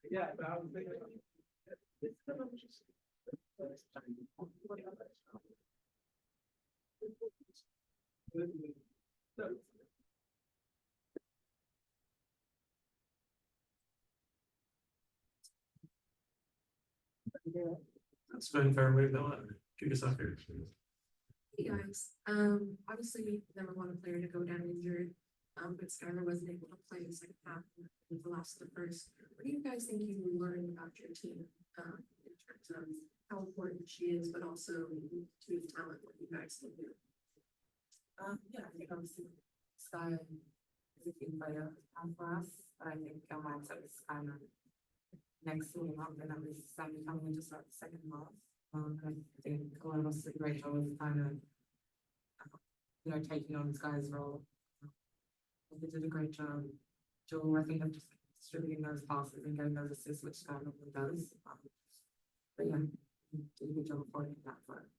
Yeah, but I was thinking. That's been fair way to keep us up here. Hey guys, obviously we never want a player to go down injured, but Skylar wasn't able to play the second half and the last of the first. What do you guys think you learned about your team, in terms of how important she is, but also to talent, what you guys can do? Yeah, I think obviously Sky is a team player for us, but I think our mindset was kind of next to him up, and that was Sammy coming in to start the second half. I think a lot of us did a great job of kind of, taking on Sky's role. They did a great job. Joel, I think, of just distributing those passes and getting those assists, which Sky normally does. But yeah, did a good job of holding that for.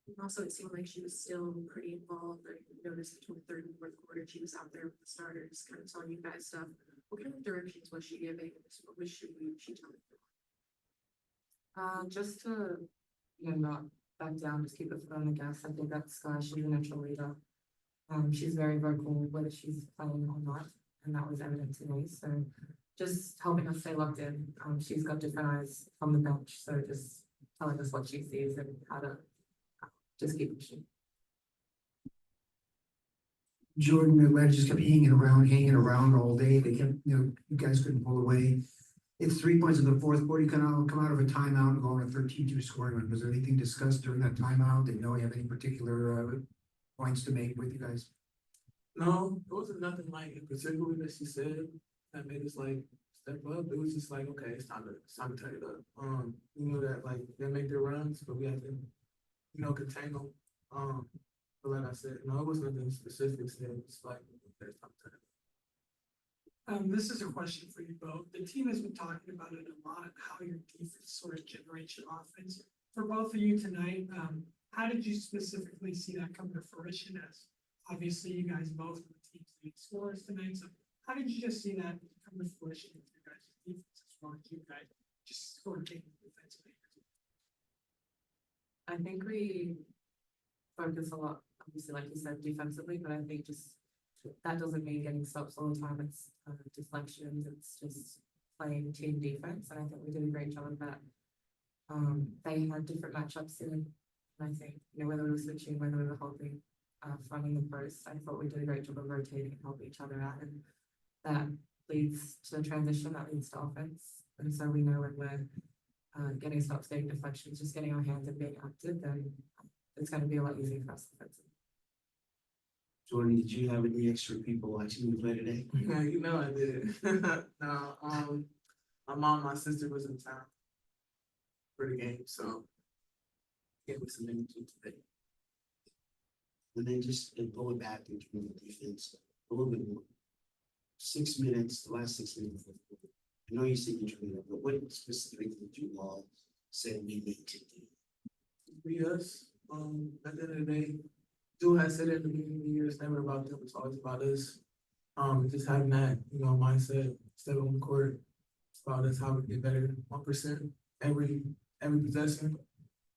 And also, it seemed like she was still pretty involved. I noticed between third and fourth quarter, she was out there with the starters, kind of telling you guys stuff. What kind of directions was she giving? What was she telling you? Just to, not back down, just keep the foot on the gas. I think that's she's a natural leader. She's very vocal, whether she's playing or not, and that was evident today. So just helping us stay locked in. She's got different eyes from the bench, so just telling us what she sees and how to just keep pushing. Jordan and Led just kept hanging around all day. They kept, you guys couldn't pull away. It's 3 points in the fourth quarter. You can come out of a timeout and go on a 13-2 scoring run. Was there anything discussed during that timeout? Did you have any particular points to make with you guys? No, it wasn't nothing like in particular that she said that made us like step up. It was just like, okay, it's time to turn it up. We knew that like they make their runs, but we have to, contain them. But like I said, no, it was nothing specific. So it was like, okay, it's time to turn it up. This is a question for you both. The team has been talking about it a lot, how your defense sort of generates your offense. For both of you tonight, how did you specifically see that come to fruition? As obviously you guys both were the team's lead scorers tonight. So how did you just see that come to fruition with your guys' defense as well as you guys just sort of taking the defensive? I think we focus a lot, obviously, like you said, defensively, but I think just that doesn't mean getting stops all the time. It's deflections. It's just playing team defense, and I think we did a great job of that. They had different matchups in, and I think whether we were switching, whether we were helping, fronting the post, I thought we did a great job of rotating and helping each other out, and that leads to the transition, that leads to offense. And so we know when we're getting stops, getting deflections, just getting our hands and being active, then it's going to be a lot easier for us defensively. Jordan, did you have any extra people watching you play today? Yeah, I did. No, my mom, my sister was in town for the game, so gave me some energy today. And then just going back into the defense a little bit more. 6 minutes, the last 6 minutes. I know you said you trained up, but what specifically did you all say we need to do? Be us. At the end of the day, Drew has said it at the beginning of the year, it's never about them, it's always about us. Just having that, mindset, step on the court, it's about us, how we get better 1% every possession.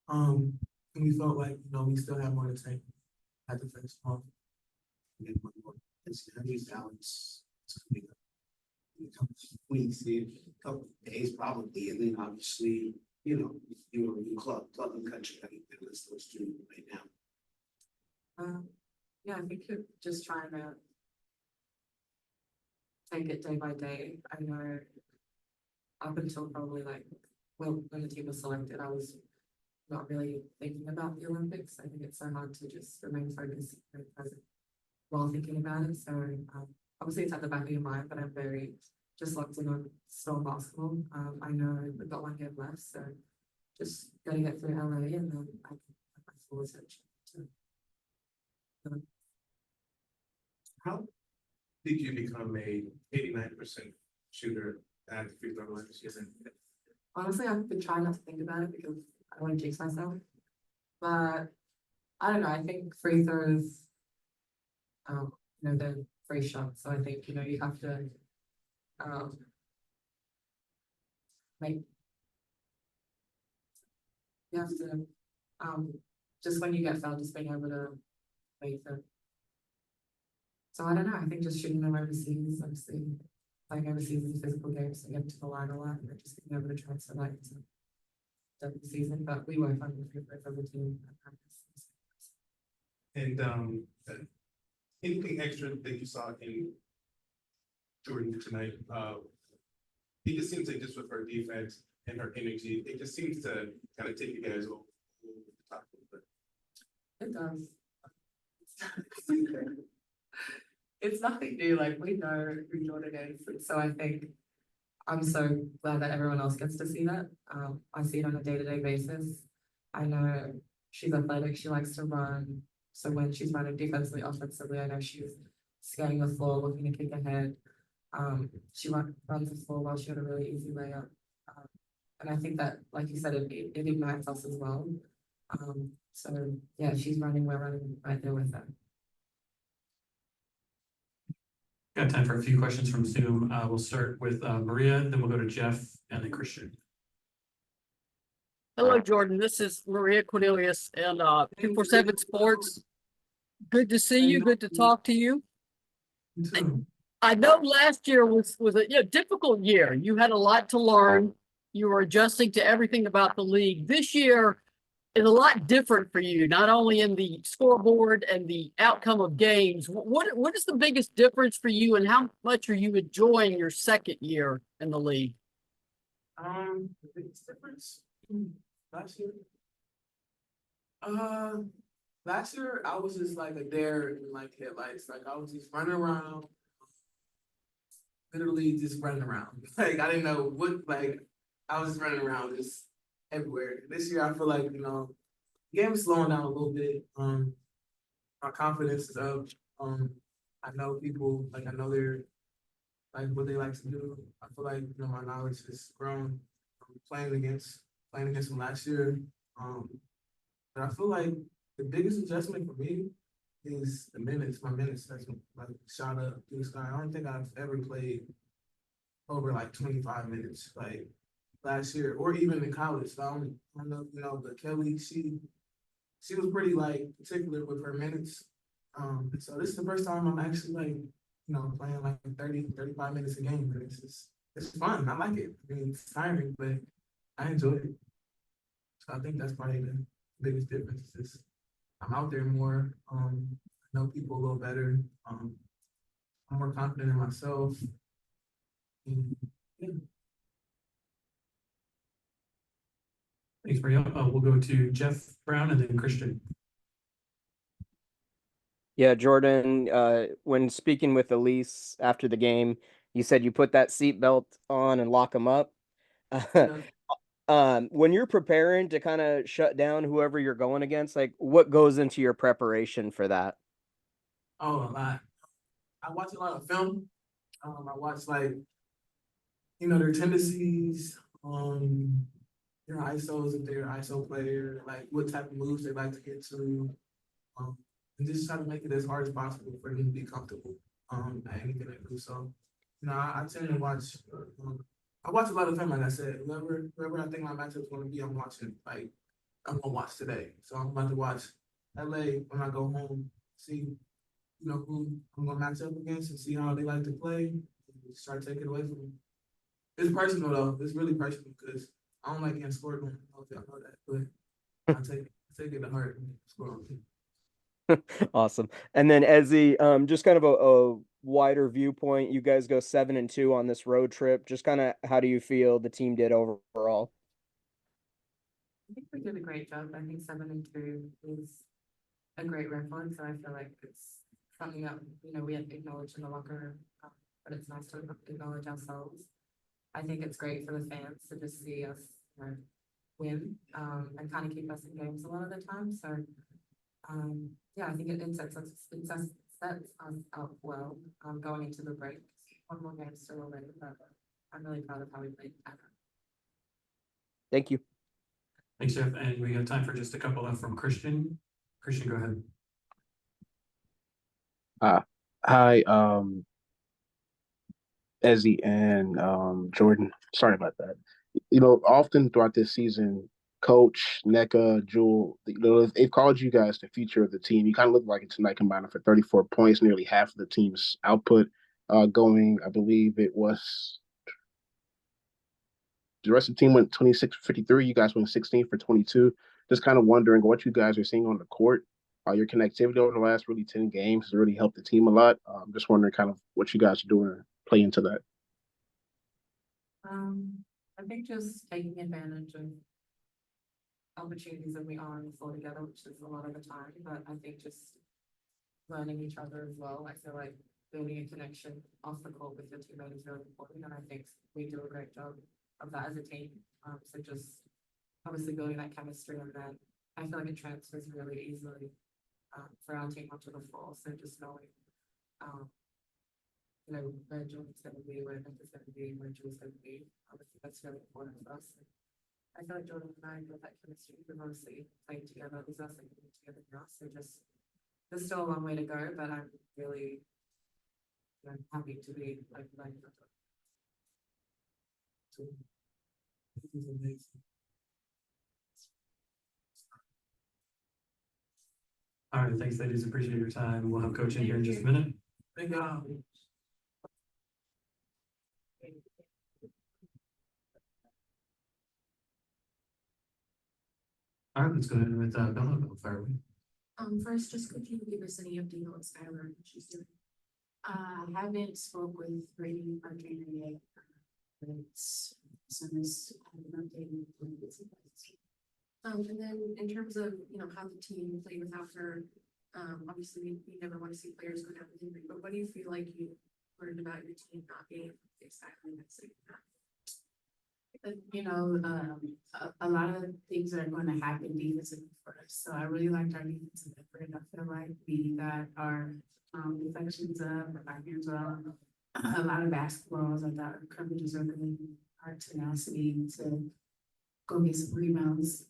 And we felt like, we still have more to take at the finish. And one more. It's how do you balance? It's coming up in a couple of weeks, a couple of days probably, and then obviously, you're a new club in country. How do you balance those two right now? Yeah, I think you're just trying to take it day by day. I know up until probably when the team was selected, I was not really thinking about the Olympics. I think it's so hard to just remain focused and present while thinking about it. So obviously it's at the back of your mind, but I'm very just locked in on Storm basketball. I know we've got 1 game left, so just gotta get through LA and then I can have my full attention to. How did you become a 89% shooter at the free throw line this season? Honestly, I've been trying not to think about it because I don't want to jinx myself. But I don't know. I think free throws, they're free shots. So I think you have to make. You have to, just when you get fouled, just being able to make them. So I don't know, I think just shooting them overseas, obviously, playing overseas in physical games, so get to the line a lot, and just being able to transfer that into the season, but we work on the favorite of the team. And anything extra that you saw in Jordan tonight? It just seems like just with her defense and her energy, it just seems to kind of take you guys over the top a little bit. It does. It's nothing new, like we know who Jordan is, so I think I'm so glad that everyone else gets to see that. I see it on a day-to-day basis. I know she's athletic, she likes to run, so when she's running defensively, offensively, I know she's scanning the floor, looking to kick ahead. She runs the floor while she had a really easy layup. And I think that, like you said, it ignites us as well. So yeah, she's running, we're running right there with her. Got time for a few questions from Zoom. We'll start with Maria, then we'll go to Jeff and then Christian. Hello, Jordan. This is Maria Cornelius and 247 Sports. Good to see you. Good to talk to you. You too. I know last year was a difficult year. You had a lot to learn. You were adjusting to everything about the league. This year is a lot different for you, not only in the scoreboard and the outcome of games. What is the biggest difference for you, and how much are you enjoying your second year in the league? The biggest difference last year. Last year I was just like a dare in like headlights. Like I was just running around, literally just running around. Like I didn't know what. Like I was just running around just everywhere. This year I feel like the game is slowing down a little bit. My confidence is up. I know people. Like I know they're like what they like to do. I feel like my knowledge has grown from playing against them last year. But I feel like the biggest adjustment for me is the minutes. My minutes has like shot up through the sky. I don't think I've ever played over like 25 minutes like last year, or even in college. So I don't know, but Kelly, she was pretty like particular with her minutes. So this is the first time I'm actually like, playing like 30, 35 minutes a game. But it's fun. I like it. I mean, it's tiring, but I enjoy it. So I think that's probably the biggest difference is I'm out there more. I know people a little better. I'm more confident in myself. And, yeah. Thanks, Maria. We'll go to Jeff Brown and then Christian. Yeah, Jordan, when speaking with Elise after the game, you said you put that seatbelt on and lock them up. When you're preparing to kind of shut down whoever you're going against, like what goes into your preparation for that? Oh, a lot. I watch a lot of film. I watch like, their tendencies, their ISOs, if they're an ISO player, like what type of moves they like to get to. And just try to make it as hard as possible for them to be comfortable at anything they do. So, I tend to watch. I watch a lot of film, like I said. Whoever I think my matchup's going to be, I'm watching. Like I'm gonna watch today. So I'm about to watch LA when I go home. See, who I'm gonna match up against and see how they like to play. And start taking it away from them. It's personal though. It's really personal because I don't like getting scored on. I don't know if y'all know that, but I take it to heart and score on people. Awesome. And then Ezi, just kind of a wider viewpoint, you guys go 7-2 on this road trip. Just kind of how do you feel the team did overall? I think we did a great job. I think 7-2 is a great record, so I feel like it's something that we have to acknowledge in the locker room, but it's nice to acknowledge ourselves. I think it's great for the fans to just see us win and kind of keep us in games a lot of the time. So yeah, I think it sets us up well going into the break. One more game still already, but I'm really proud of how we played. Thank you. Thanks, Jeff. And we have time for just a couple left from Christian. Christian, go ahead. Hi, Ezi and Jordan. Sorry about that. often throughout this season, Coach, NECA, Jewel, they've called you guys the future of the team. You kind of look like it tonight, combining for 34 points, nearly half of the team's output. Going, I believe it was the rest of the team went 26 for 53. You guys went 16 for 22. Just kind of wondering what you guys are seeing on the court. Your connectivity over the last really 10 games has really helped the team a lot. Just wondering kind of what you guys are doing to play into that. I think just taking advantage of opportunities that we are on the floor together, which is a lot of the time, but I think just learning each other as well. I feel like building a connection off the court with your teammate is really important, and I think we do a great job of that as a team. So just obviously building that chemistry, and then I feel like it transfers really easily for our team onto the floor. So just knowing, where Jordan's going to be, where Nick's going to be, where Jewel's going to be. Obviously, that's really important for us. I feel like Jordan and I built that chemistry. We've obviously played together. There's us like together now. So just there's still a long way to go, but I'm really happy to be like learning. This is amazing. All right, thanks, ladies. Appreciate your time. We'll have Coach in here in just a minute. Thank God. All right, let's go ahead with Bella. Bella, fire away. First, just could you give us any update on Skylar and what she's doing? I haven't spoke with Brady, our trainer yet. But as soon as I have an update, we'll get some guidance. And then in terms of, how the team played without her, obviously we never want to see players go down with injury, but what do you feel like you learned about your team not being exactly that second half? A lot of things are going to happen defensively for us. So I really liked our defensive effort. I feel like we got our deflections up, our hands were up, a lot of basketballs. I thought our coverages are good, our tenacity to go get some rebounds.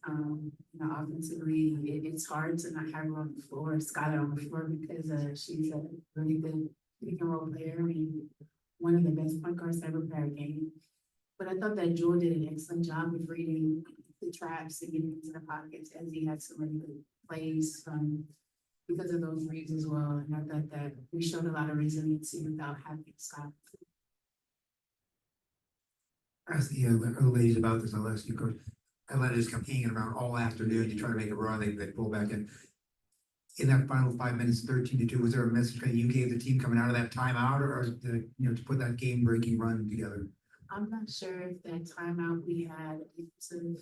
Offensively, it's hard to not have her on the floor, Skylar on the floor, because she's a really good pick and roll player. I mean, one of the best point guards to ever play our game. But I thought that Jewel did an excellent job of reading the traps and getting into the pockets, as he had some really good plays because of those reads as well. And I thought that we showed a lot of resiliency without having Scott. Ask the other ladies about this, I'll ask you, Coach. Atlanta just kept hanging around all afternoon to try to make a run. They pull back in. In that final 5 minutes, 13-2, was there a message that you gave the team coming out of that timeout, or to put that game-breaking run together? I'm not sure if that timeout we had into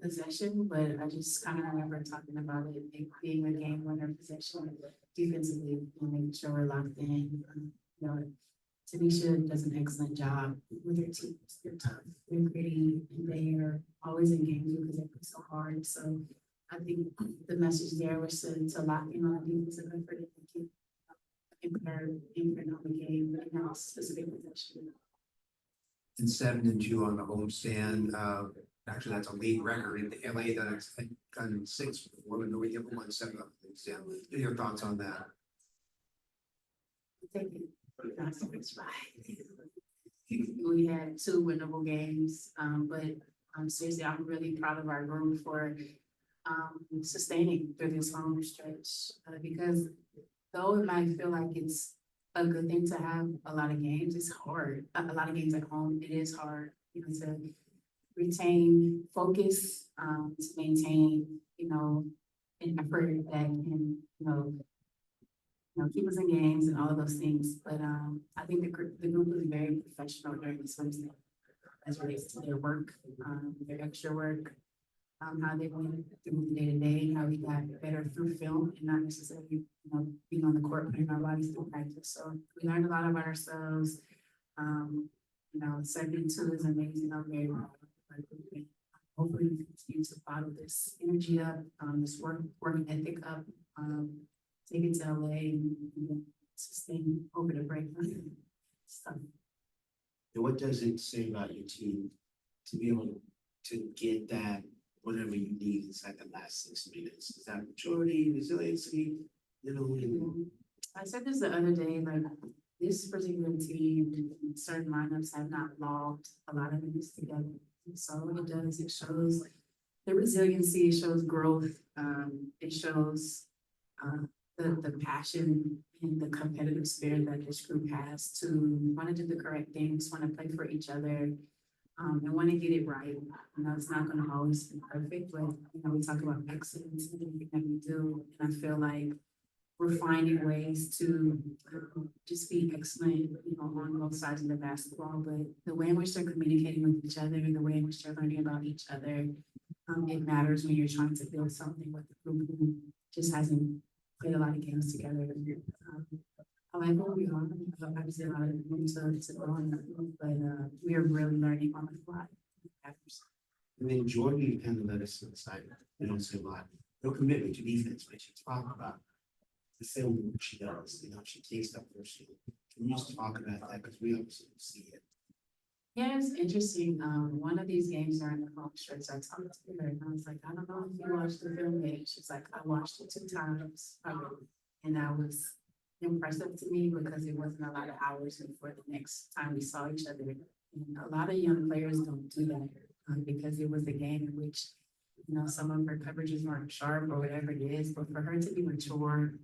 possession, but I just kind of remember talking about it being a game winner possession defensively, making sure we're locked in. Tanisha does an excellent job with her teams. They're tough, they're gritty, and they are always in games because they play so hard. So I think the message there was to lock in on the defensive effort and keep imprint on the game in that specific possession. And 7-2 on the homestand. Actually, that's a league record in the LA that's done 6 before, but nobody ever won 7 on the homestand. What are your thoughts on that? We had 2 winnable games, but seriously, I'm really proud of our group for sustaining through this home stretch because though it might feel like it's a good thing to have a lot of games, it's hard. A lot of games at home, it is hard, to retain focus, to maintain, an effort that can, keep us in games and all of those things. But I think the group was very professional during this Wednesday as relates to their work, their extra work, how they went through the day-to-day, how we got better through film and not necessarily, being on the court, putting our bodies through practice. So we learned a lot about ourselves. 72 is amazing. I'm very proud of our group. Hopefully we continue to bottle this energy up, this work ethic up, take it to LA and sustain over the break. So. And what does it say about your team to be able to get that whatever you need inside the last 6 minutes? Is that maturity, resiliency, I said this the other day, this particular team, certain lineups have not logged a lot of minutes together. And so what it does, it shows the resiliency, it shows growth, it shows the passion and the competitive spirit that this group has to want to do the correct things, want to play for each other, and want to get it right. You know, it's not going to always be perfect, but you know, we talk about excellence in everything that we do, and I feel like we're finding ways to just be excellent, you know, on both sides of the basketball. But the way in which they're communicating with each other, the way in which they're learning about each other, it matters when you're trying to build something with a group who just hasn't played a lot of games together. I like where we are. Obviously, a lot of room to go on that group, but we are really learning on the fly. And then Jordan kind of let us inside. We don't say a lot. No commitment to defense, but she talk about the film what she does. You know, she takes that first. Can you just talk about that because we obviously don't see it. Yeah, it's interesting. One of these games during the home stretch, I talked to her and I was like, I don't know if you watched the film yet. She's like, I watched it 2 times already. And that was impressive to me because it wasn't a lot of hours before the next time we saw each other. And a lot of young players don't do that because it was a game in which, you know, some of her coverages weren't sharp or whatever it is, but for her to be mature,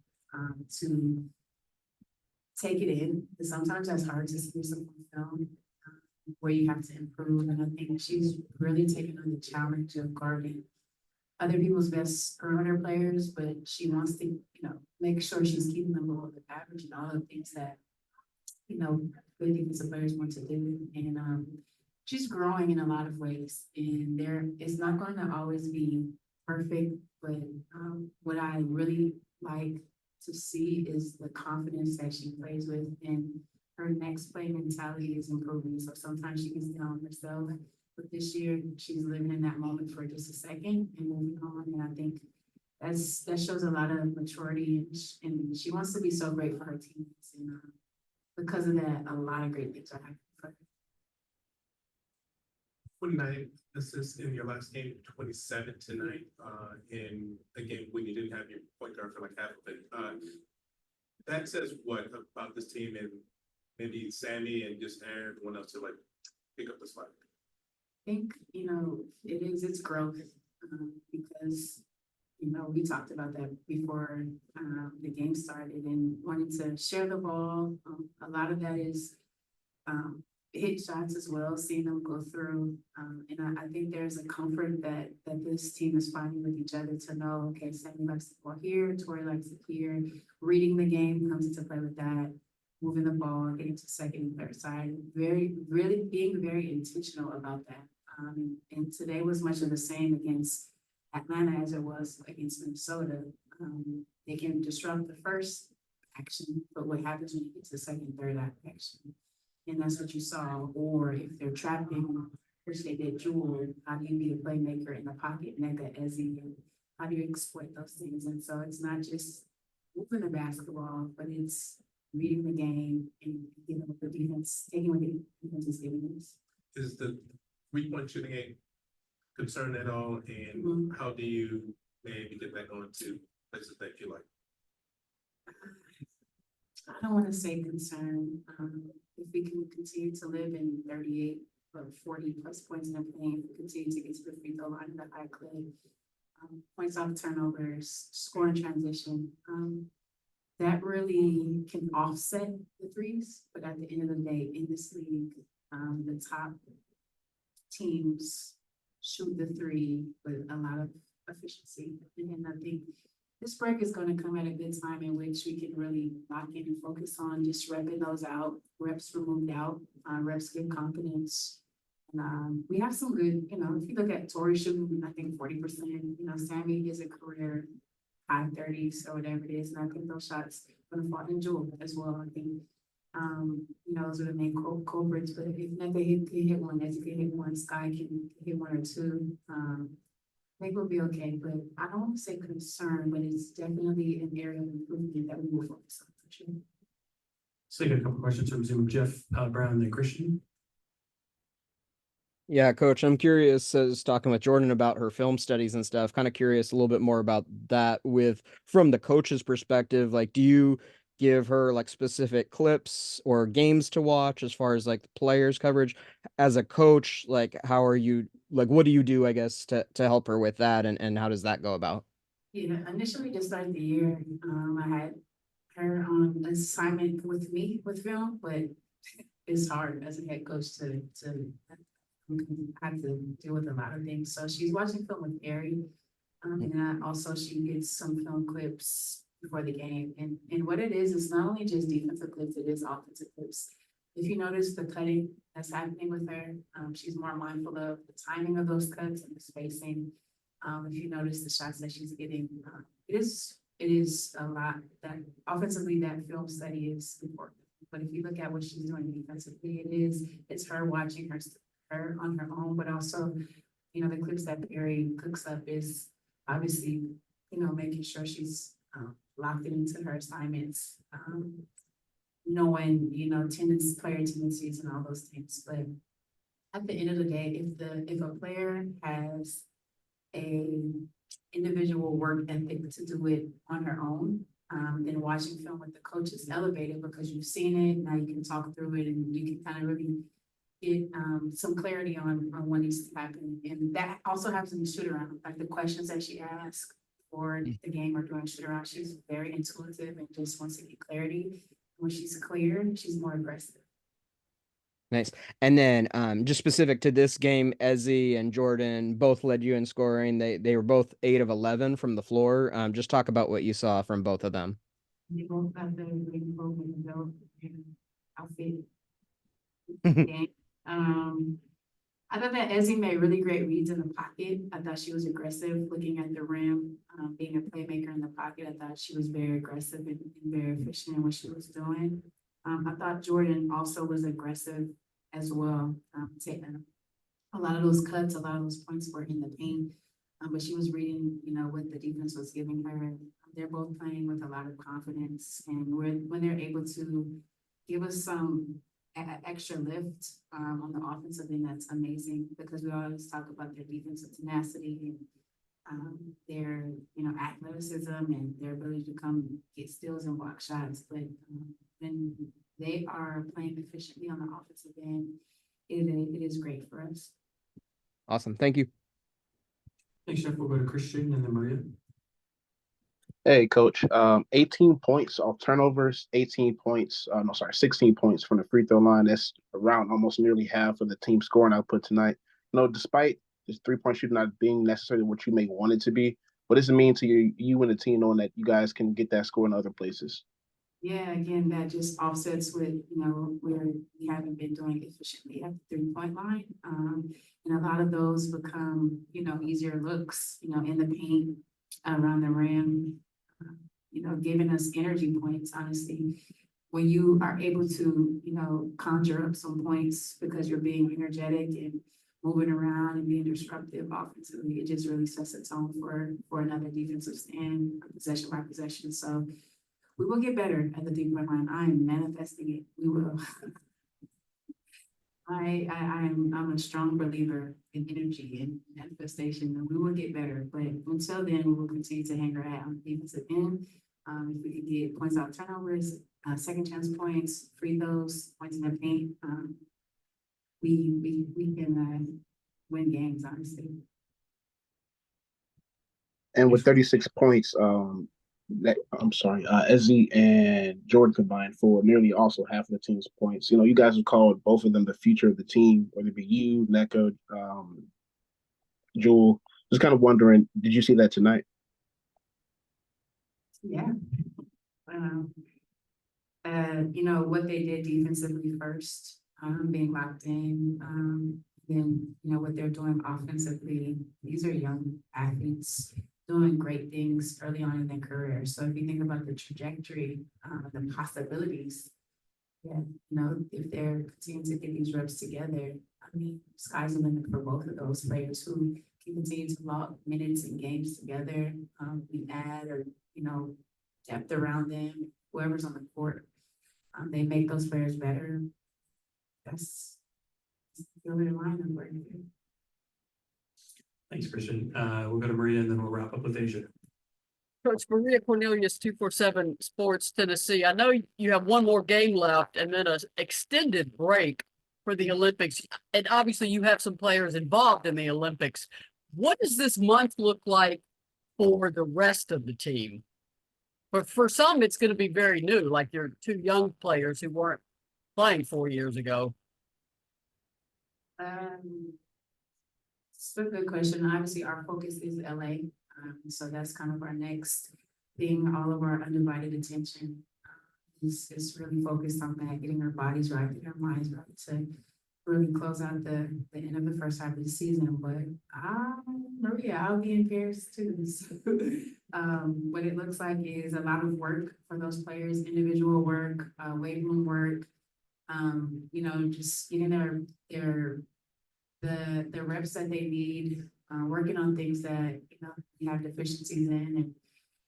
to take it in, because sometimes that's hard to see some film where you have to improve. And I think she's really taken on the challenge of guarding other people's best perimeter players, but she wants to, you know, make sure she's keeping them below the average and all the things that, you know, good defensive players want to do. And she's growing in a lot of ways. And it's not going to always be perfect, but what I really like to see is the confidence that she plays with, and her next play mentality is improving. So sometimes she gets down on herself, but this year she's living in that moment for just a second and moving on. And I think that shows a lot of maturity, and she wants to be so great for her teammates. And because of that, a lot of great things are happening for her. 29 assists in your last game, 27 tonight, in a game when you didn't have your point guard for like half of it. That says what about this team, and maybe Sammy and just Aaron, one else to like pick up the slack? I think, you know, it's growth, because, you know, we talked about that before the game started and wanting to share the ball. A lot of that is hit shots as well, seeing them go through. And I think there's a comfort that this team is finding with each other to know, okay, Sammy likes the ball here, Tori likes it here. Reading the game comes into play with that. Moving the ball, getting to second and third side, really being very intentional about that. And today was much of the same against Atlanta as it was against Minnesota. They can disrupt the first action, but what happens when you get to the second, third action? And that's what you saw. Or if they're trapping, which they did Jewel, how do you be a playmaker in the pocket, Nneka, Ezi, and how do you exploit those things? And so it's not just moving the basketball, but it's reading the game and, you know, the defense, taking what the defense is giving us. Is the 3-point shooting a concern at all? And how do you maybe get back on to places that you like? I don't want to say concern. If we can continue to live in 38 or 40 plus points in a game, if we continue to get to the free throw line at a high clip, points off turnovers, score in transition, that really can offset the threes. But at the end of the day, in this league, the top teams shoot the three with a lot of efficiency. And I think this break is going to come at a good time in which we can really lock in and focus on just repping those out. Reps were moved out, reps give confidence. And we have some good, you know, if you look at Tori shooting, I think 40%, you know, Sammy is a career high 30s or whatever it is. And I think those shots going to fall in Jewel as well. I think, you know, those are the main culprits. But if Nneka can hit one, Ezi can hit one, Sky can hit 1 or 2, I think we'll be okay. But I don't want to say concern, but it's definitely an area of improvement that we will focus on for sure. So I got a couple questions from Zoom. Jeff Brown and then Christian. Yeah, Coach, I'm curious, as talking with Jordan about her film studies and stuff, kind of curious a little bit more about that from the coach's perspective. Like, do you give her like specific clips or games to watch as far as like the players coverage? As a coach, like how are you like what do you do, I guess, to help her with that and how does that go about? Yeah, initially to start the year, I had her on an assignment with me with film, but it's hard as a head coach to have to deal with a lot of things. So she's watching film with Ari. And also she gets some film clips before the game. And what it is not only just defensive clips, it is offensive clips. If you notice the cutting that's happening with her, she's more mindful of the timing of those cuts and the spacing. If you notice the shots that she's getting, it is a lot that offensively that film study is important. But if you look at what she's doing defensively, it's her watching her on her own, but also, you know, the clips that Ari cooks up is obviously, you know, making sure she's locked into her assignments, knowing, you know, player tendencies and all those things. But at the end of the day, if a player has a individual work ethic to do it on her own, then watching film with the coach is elevated because you've seen it. Now you can talk through it and you can kind of really get some clarity on what needs to happen. And that also happens in the shoot around, like the questions that she asks for the game or during shoot around, she's very intuitive and just wants to get clarity. When she's clear, she's more aggressive. Nice. And then just specific to this game, Ezi and Jordan both led you in scoring. They were both 8 of 11 from the floor. Just talk about what you saw from both of them. They both got the rainbow window and outfit game. I thought that Ezi made really great reads in the pocket. I thought she was aggressive looking at the rim, being a playmaker in the pocket. I thought she was very aggressive and very efficient in what she was doing. I thought Jordan also was aggressive as well. Taking a lot of those cuts, a lot of those points were in the paint, but she was reading, you know, what the defense was giving her. They're both playing with a lot of confidence, and when they're able to give us some extra lift on the offensive end, that's amazing because we always talk about their defensive tenacity and their, you know, athleticism and their ability to come get steals and block shots. But when they are playing efficiently on the offensive end, it is great for us. Awesome. Thank you. Thanks, Jeff. We'll go to Christian and then Maria. Hey, coach. 18 points off turnovers, 18 points, 16 points from the free throw line. That's around almost nearly half of the team scoring output tonight. You know, despite this 3-point shooting not being necessarily what you may want it to be, what does it mean to you and the team knowing that you guys can get that score in other places? Yeah, again, that just offsets with, you know, where we haven't been doing efficiently at the 3-point line. And a lot of those become, you know, easier looks, you know, in the paint, around the rim, you know, giving us energy points, honestly. When you are able to, you know, conjure up some points because you're being energetic and moving around and being disruptive offensively, it just really sets a tone for another defensive stand, possession by possession. So we will get better at the 3-point line. I am manifesting it. We will. I'm a strong believer in energy and manifestation, and we will get better. But until then, we will continue to hang our hat on the defensive end. If we can get points out turnovers, second chance points, free throws, points in the paint, we can win games, honestly. And with 36 points, Ezi and Jordan combined for nearly also half of the team's points. You know, you guys have called both of them the future of the team, whether it be you, Nneka, Jewel. Just kind of wondering, did you see that tonight? Yeah. You know, what they did defensively first, being locked in, then, you know, what they're doing offensively. These are young athletes doing great things early on in their career. So if you think about the trajectory, the possibilities, yeah, you know, if they're continuing to get these reps together, I mean, sky's the limit for both of those players who can continue to log minutes and games together. We add or, you know, depth around them, whoever's on the court, they make those players better. That's the other line I'm working with. Thanks, Christian. We'll go to Maria and then we'll wrap up with Asia. Coach Maria Cornelius, 247 Sports, Tennessee. I know you have one more game left and then an extended break for the Olympics. And obviously you have some players involved in the Olympics. What does this month look like for the rest of the team? But for some, it's going to be very new, like your two young players who weren't playing 4 years ago. It's a good question. Obviously, our focus is LA. So that's kind of our next thing. All of our undivided attention is really focused on that, getting our bodies right, getting our minds right to really close out the end of the first half of the season. But Maria, I'll be in Paris too. So, what it looks like is a lot of work for those players, individual work, weight room work, you know, just getting the reps that they need, working on things that, you know, we have deficiencies in, and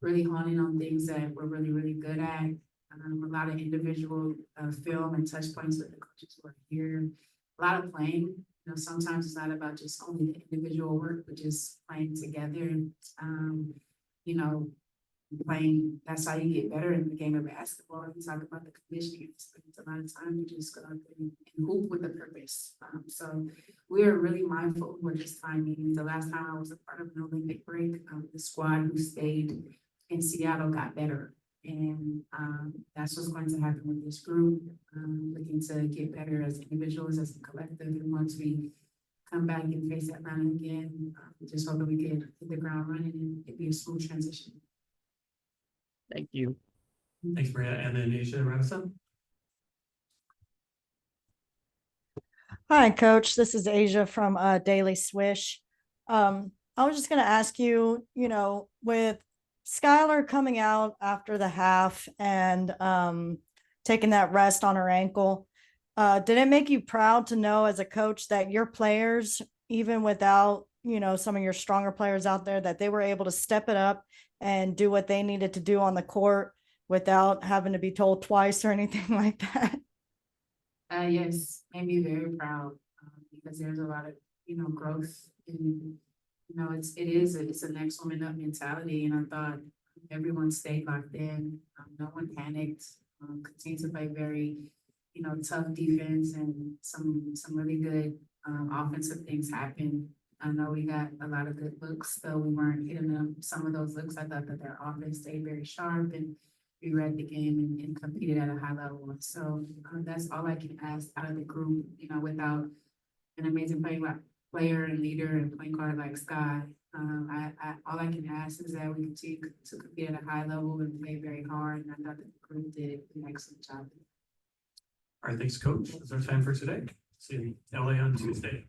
really honing on things that we're really, really good at. A lot of individual film and touch points with the coaches who are here. A lot of playing. You know, sometimes it's not about just only the individual work, but just playing together. You know, playing, that's how you get better in the game of basketball. You talk about the conditioning, it's a lot of time you just go out there and hoop with a purpose. So we are really mindful of what this time means. The last time I was a part of an Olympic break, the squad who stayed in Seattle got better. And that's what's going to happen with this group, looking to get better as individuals, as a collective. And once we come back and face Atlanta again, just hope that we can hit the ground running and it be a smooth transition. Thank you. Thanks, Maria. And then Asia Ramazan. Hi, Coach. This is Asia from Daily Swish. I was just going to ask you, you know, with Skylar coming out after the half and taking that rest on her ankle, did it make you proud to know as a coach that your players, even without, you know, some of your stronger players out there, that they were able to step it up and do what they needed to do on the court without having to be told twice or anything like that? Yes, made me very proud, because there's a lot of, you know, growth in, you know, it's a next woman up mentality. And I thought everyone stayed locked in. No one panicked, continued to play very, you know, tough defense, and some really good offensive things happened. I know we got a lot of good looks, though we weren't hitting them. Some of those looks, I thought that their offense stayed very sharp, and we read the game and competed at a high level. So that's all I can ask out of the group, you know, without an amazing player and leader and point guard like Sky. All I can ask is that we continue to compete at a high level and play very hard. And I thought that the group did an excellent job. All right, thanks, Coach. That's our time for today. See you in LA on Tuesday.